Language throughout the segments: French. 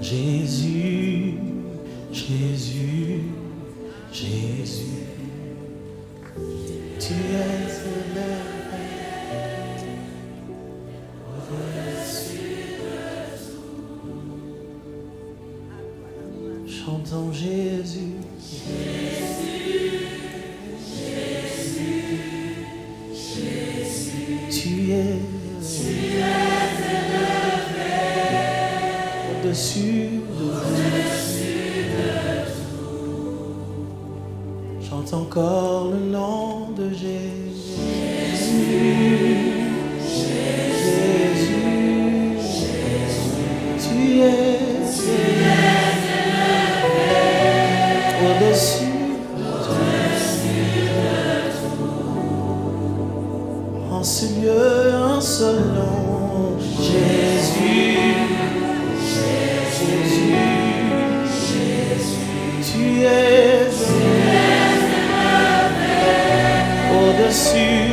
Jésus, Jésus, Jésus, tu es élevé au-dessus de tout. Chantons Jésus. Tu es élevé au-dessus de tout. Chante encore le nom de Jésus. Jésus, tu es élevé au-dessus. En ce lieu, un seul nom, Jésus, Jésus, tu es au-dessus.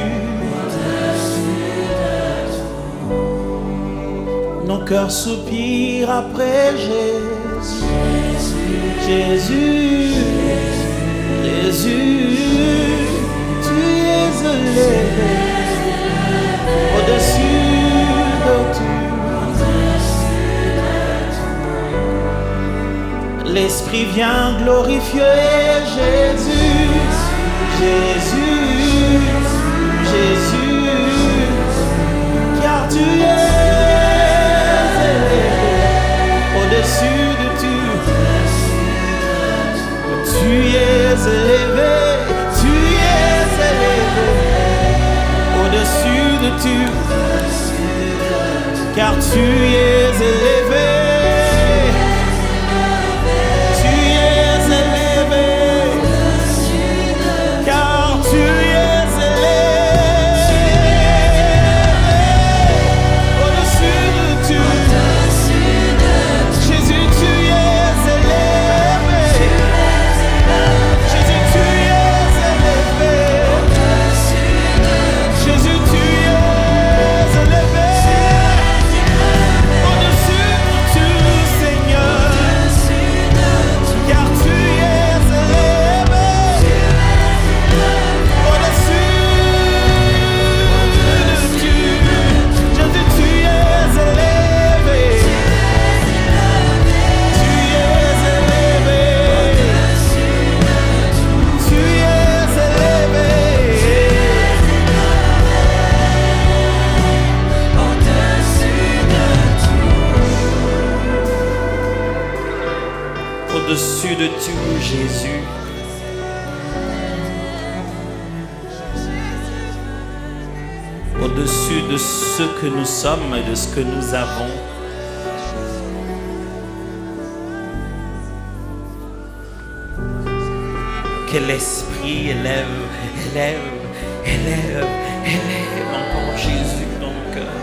Nos cœurs soupirent après Jésus, Jésus, Jésus, tu es élevé au-dessus de tout. L'Esprit vient glorifier Jésus, Jésus, Jésus, car tu es élevé au-dessus de tout. Tu es élevé, tu es élevé au-dessus de tout, car tu es élevé, tu es élevé, car tu es élevé au-dessus de tout. Jésus, tu es élevé, Jésus, tu es élevé. Jésus, tu es élevé au-dessus de tout, Seigneur, car tu es élevé au-dessus de tout. Jésus, tu es élevé, tu es élevé, tu es élevé. Au-dessus de tout, Jésus. Au-dessus de ce que nous sommes et de ce que nous avons. Que l'Esprit élève, élève, élève, élève encore Jésus dans nos cœurs.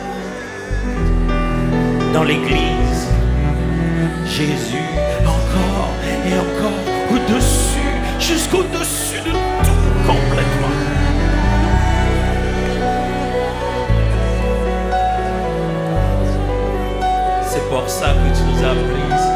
Dans l'Église, Jésus, encore et encore, au-dessus, jusqu'au-dessus de tout, complètement. C'est pour ça que tu nous as appelés ici.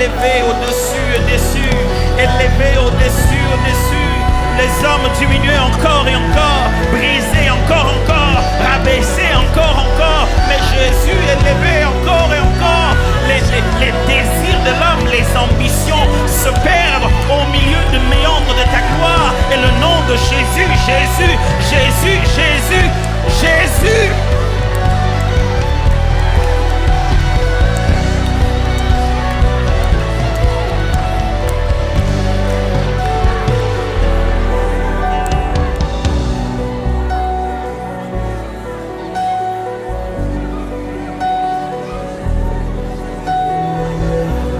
élevé au-dessus et dessus, élevé au-dessus, au-dessus. Les hommes diminués encore et encore, brisés encore, encore, rabaissés encore, encore. Mais Jésus élevé encore et encore. Les désirs de l'homme, les ambitions se perdent au milieu du méandre de ta gloire. Et le nom de Jésus, Jésus, Jésus, Jésus, Jésus.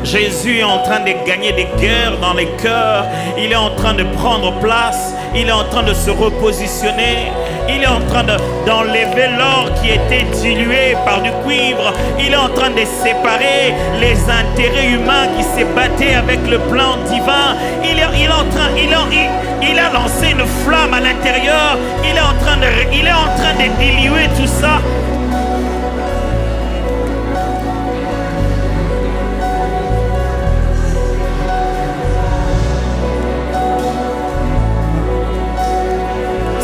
Jésus est en train de gagner des guerres dans les cœurs. Il est en train de prendre place. Il est en train de se repositionner. Il est en train d'enlever l'or qui était dilué par du cuivre. Il est en train de séparer les intérêts humains qui se battaient avec le plan divin. Il a lancé une flamme à l'intérieur. Il est en train de diluer tout ça.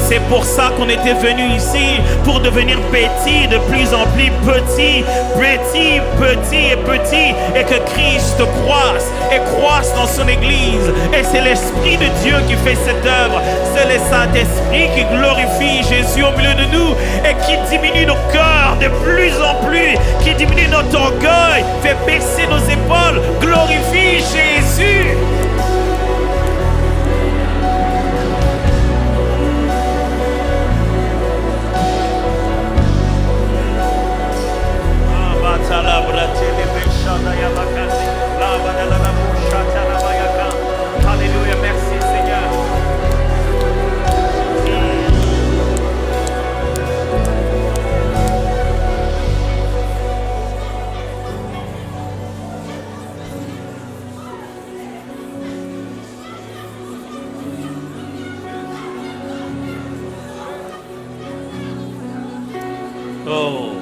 C'est pour ça qu'on était venu ici, pour devenir petit, de plus en plus petit, petit, petit et petit, et que Christ croisse et croisse dans son Église. Et c'est l'Esprit de Dieu qui fait cette œuvre. C'est le Saint-Esprit qui glorifie Jésus au milieu de nous et qui diminue nos cœurs de plus en plus, qui diminue notre orgueil, fait baisser nos épaules, glorifie Jésus. Alléluia, merci Seigneur. Oh.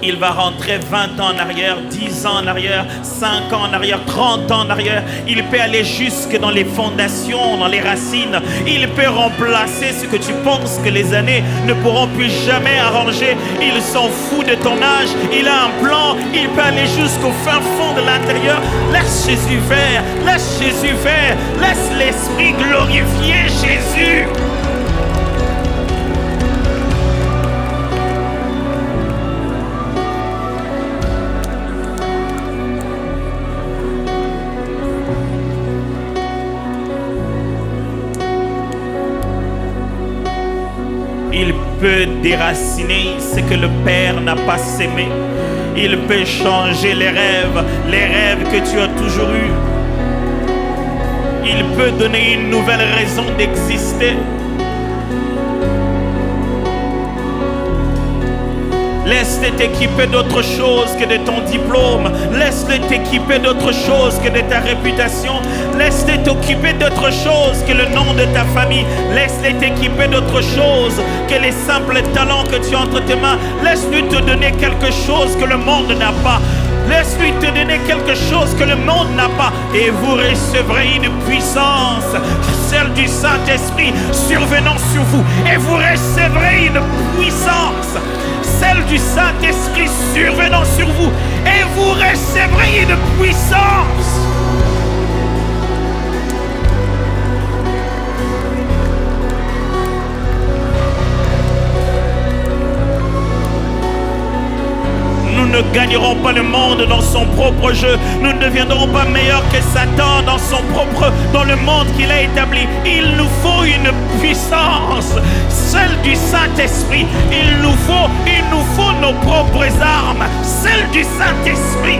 Il va rentrer 20 ans en arrière, 10 ans en arrière, 5 ans en arrière, 30 ans en arrière. Il peut aller jusque dans les fondations, dans les racines. Il peut remplacer ce que tu penses que les années ne pourront plus jamais arranger. Il s'en fout de ton âge. Il a un plan. Il peut aller jusqu'au fin fond de l'intérieur. Laisse Jésus faire. Laisse Jésus faire. Laisse l'Esprit glorifier Jésus. Il peut déraciner ce que le Père n'a pas sémé. Il peut changer les rêves que tu as toujours eus. Il peut donner une nouvelle raison d'exister. Laisse-le t'équiper d'autre chose que de ton diplôme. Laisse-le t'équiper d'autre chose que de ta réputation. Laisse-le t'occuper d'autre chose que le nom de ta famille. Laisse-le t'équiper d'autre chose que les simples talents que tu as entre tes mains. Laisse-lui te donner quelque chose que le monde n'a pas. Laisse-lui te donner quelque chose que le monde n'a pas. Et vous recevrez une puissance, celle du Saint-Esprit survenant sur vous. Et vous recevrez une puissance, celle du Saint-Esprit survenant sur vous. Et vous recevrez une puissance. Nous ne gagnerons pas le monde dans son propre jeu. Nous ne deviendrons pas meilleurs que Satan dans le monde qu'il a établi. Il nous faut une puissance, celle du Saint-Esprit. Il nous faut nos propres armes, celle du Saint-Esprit.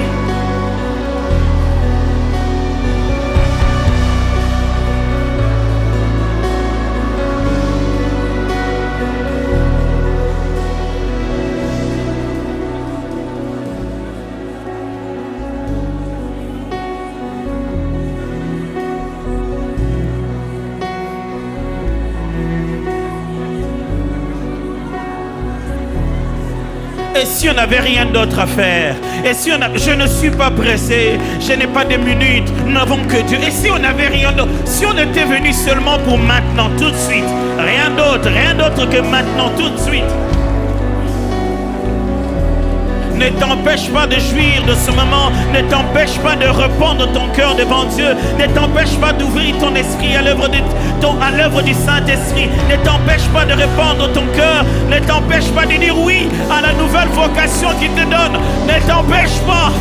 Et si on n'avait rien d'autre à faire? Et si je ne suis pas pressé, je n'ai pas de minutes, nous n'avons que Dieu. Et si on n'avait rien d'autre? Si on était venu seulement pour maintenant, tout de suite, rien d'autre que maintenant, tout de suite. Ne t'empêche pas de jouir de ce moment. Ne t'empêche pas de répandre ton cœur devant Dieu. Ne t'empêche pas d'ouvrir ton esprit à l'œuvre du Saint-Esprit. Ne t'empêche pas de répandre ton cœur. Ne t'empêche pas de dire oui à la nouvelle vocation qu'il te donne. Ne t'empêche pas.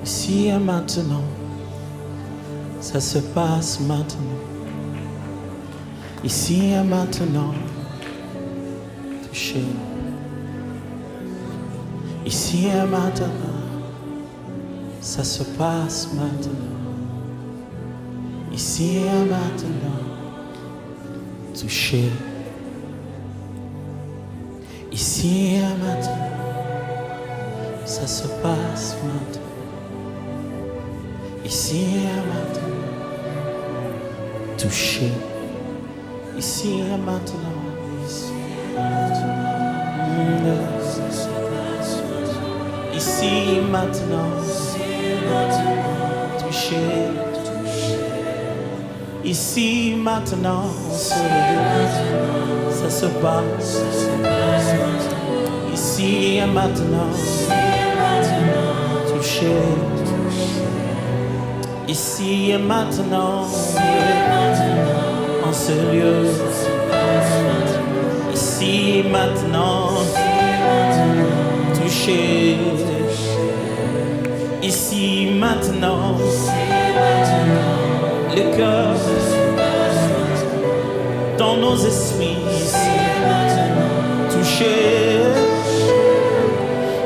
Ici et maintenant, ça se passe maintenant. Ici et maintenant, touché. Ici et maintenant, ça se passe maintenant. Ici et maintenant, touché. Ici et maintenant, ça se passe maintenant. Ici et maintenant, touché. Ici et maintenant, ici maintenant, touché. Ici maintenant, ça se passe. Ici et maintenant, touché. Ici et maintenant, en ce lieu. Ici et maintenant, touché. Ici maintenant, le cœur dans nos esprits, touché.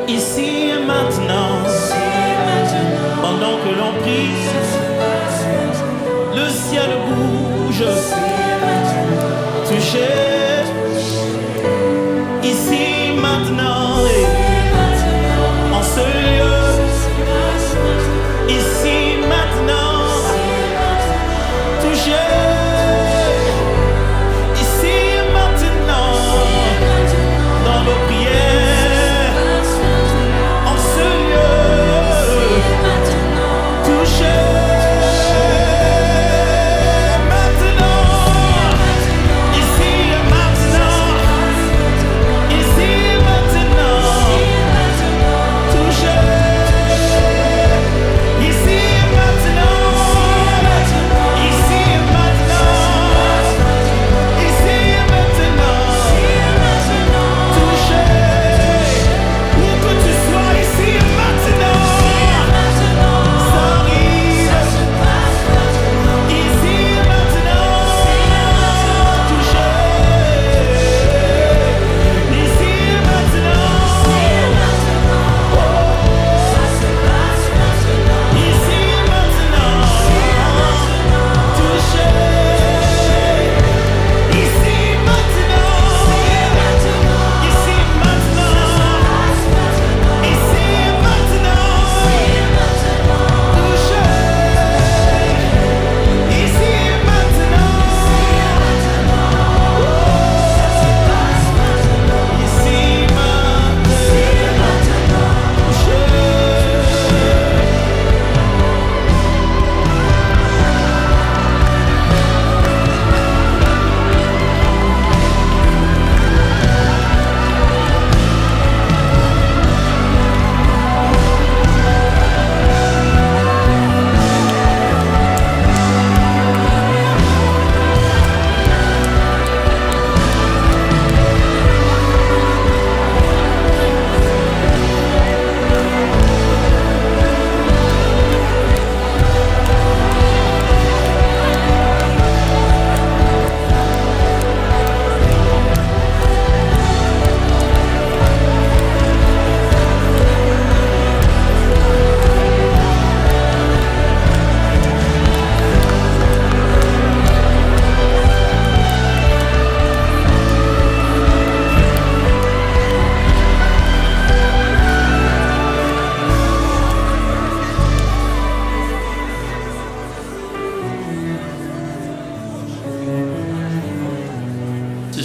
Ici et maintenant, pendant que l'on prie, le ciel bouge, touché. Ici maintenant, en ce lieu. Ici maintenant, touché. Ici maintenant, dans nos prières, en ce lieu, touché. Maintenant, ici maintenant.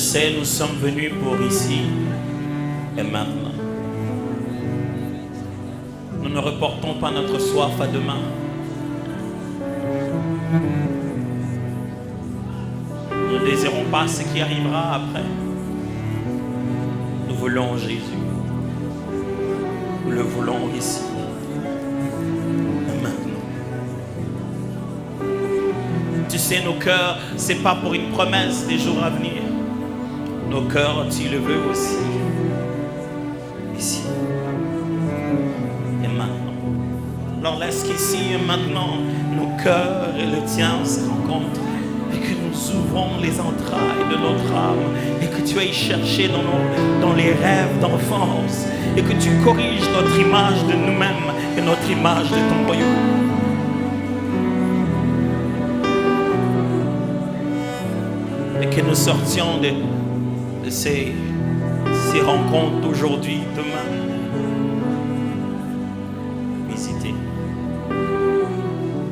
sais, nous sommes venus pour ici et maintenant. Nous ne reportons pas notre soif à demain. Nous ne désirons pas ce qui arrivera après. Nous voulons Jésus. Nous le voulons ici et maintenant. Tu sais, nos cœurs, c'est pas pour une promesse des jours à venir. Nos cœurs, tu le veux aussi. Ici et maintenant. Alors laisse qu'ici et maintenant, nos cœurs et le tien se rencontrent et que nous ouvrons les entrailles de notre âme et que tu ailles chercher dans les rêves d'enfance et que tu corriges notre image de nous-mêmes et notre image de ton royaume. Et que nous sortions de ces rencontres d'aujourd'hui, demain, visiter.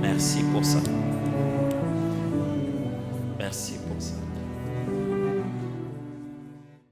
Merci pour ça.